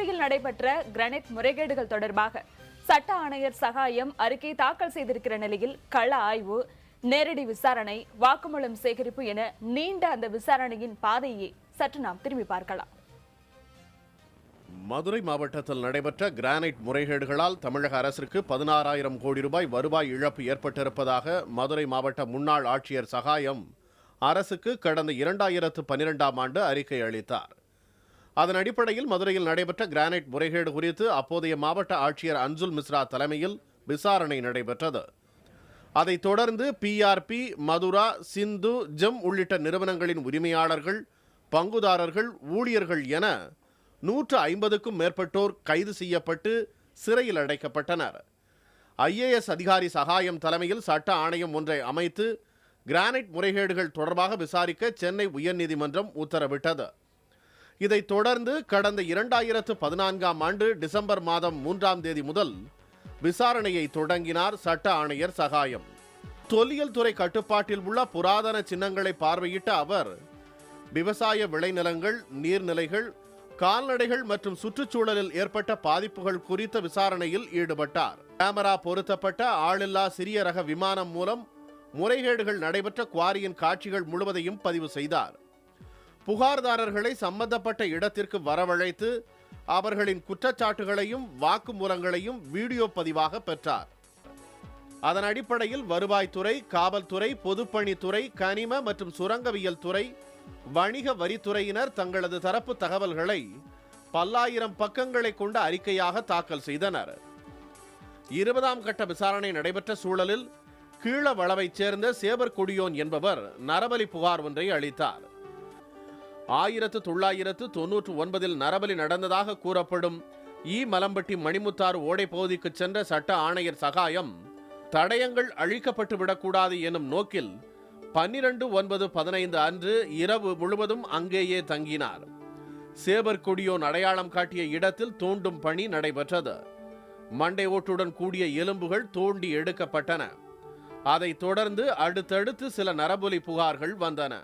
மதுரையில் நடைபெற்ற கிரானைட் முறைகேடுகள் தொடர்பாக சட்ட ஆணையர் சகாயம் அறிக்கை தாக்கல் செய்திருக்கிற நிலையில் கள ஆய்வு, நேரடி விசாரணை, வாக்குமூலம் சேகரிப்பு என நீண்ட அந்த விசாரணையின் பாதையை சற்று நாம் திரும்பி பார்க்கலாம். மதுரை மாவட்டத்தில் நடைபெற்ற கிரானைட் முறைகேடுகளால் தமிழக அரசிற்கு 16,000 கோடி ரூபாய் வருவாய் இழப்பு ஏற்பட்டிருப்பதாக மதுரை மாவட்ட முன்னாள் ஆட்சியர் சகாயம் அரசுக்கு கடந்த 2012ஆம் ஆண்டு அறிக்கை அளித்தார். அதன் அடிப்படையில் மதுரையில் நடைபெற்ற கிரானைட் முறைகேடு குறித்து அப்போதைய மாவட்ட ஆட்சியர் அன்சுல் மிஸ்ரா தலைமையில் விசாரணை நடைபெற்றது. அதைத் தொடர்ந்து பிஆர்பி, மதுரா, சிந்து, ஜெம் உள்ளிட்ட நிறுவனங்களின் உரிமையாளர்கள், பங்குதாரர்கள், ஊழியர்கள் என 150க்கும் மேற்பட்டோர் கைது செய்யப்பட்டு சிறையில் அடைக்கப்பட்டனர். ஐஏஎஸ் அதிகாரி சகாயம் தலைமையில் சட்ட ஆணையம் ஒன்றை அமைத்து கிரானைட் முறைகேடுகள் தொடர்பாக விசாரிக்க சென்னை உயர்நீதிமன்றம் உத்தரவிட்டது. இதைத் தொடர்ந்து கடந்த 2014ஆம் ஆண்டு டிசம்பர் மாதம் 3ஆம் தேதி முதல் விசாரணையை தொடங்கினார் சட்ட ஆணையர் சகாயம். தொல்லியல் துறை கட்டுப்பாட்டில் உள்ள புராதன சின்னங்களை பார்வையிட்ட அவர் விவசாய விளைநிலங்கள், நீர்நிலைகள், கால்நடைகள் மற்றும் சுற்றுச்சூழலில் ஏற்பட்ட பாதிப்புகள் குறித்த விசாரணையில் ஈடுபட்டார். கேமரா பொருத்தப்பட்ட ஆளில்லா சிறிய ரக விமானம் மூலம் முறைகேடுகள் நடைபெற்ற குவாரியின் காட்சிகள் முழுவதையும் பதிவு செய்தார். புகார்தாரர்களை சம்பந்தப்பட்ட இடத்திற்கு வரவழைத்து அவர்களின் குற்றச்சாட்டுகளையும் வாக்குமூலங்களையும் வீடியோ பதிவாக பெற்றார். அதன் அடிப்படையில் வருவாய்த்துறை, காவல்துறை, பொதுப்பணித்துறை, கனிம மற்றும் சுரங்கவியல் துறை, வணிக வரித்துறையினர் தங்களது தரப்பு தகவல்களை பல்லாயிரம் பக்கங்களை கொண்ட அறிக்கையாக தாக்கல் செய்தனர். 20ஆம் கட்ட விசாரணை நடைபெற்ற சூழலில் கீழவளவைச் சேர்ந்த சேவர் கொடியோன் என்பவர் நரபலி புகார் ஒன்றை அளித்தார். 1999இல் நரபலி நடந்ததாக கூறப்படும் மலம்பட்டி மணிமுத்தாறு ஓடை பகுதிக்கு சென்ற சட்ட ஆணையர் சகாயம் தடயங்கள் அழிக்கப்பட்டு விடக்கூடாது எனும் நோக்கில் 12/9/15 அன்று இரவு முழுவதும் அங்கேயே தங்கினார். சேவர் கொடியோன் அடையாளம் காட்டிய இடத்தில் தோண்டும் பணி நடைபெற்றது. மண்டை ஓட்டுடன் கூடிய எலும்புகள் தோண்டி எடுக்கப்பட்டன. அதைத் தொடர்ந்து அடுத்தடுத்து சில நரபலி புகார்கள் வந்தன.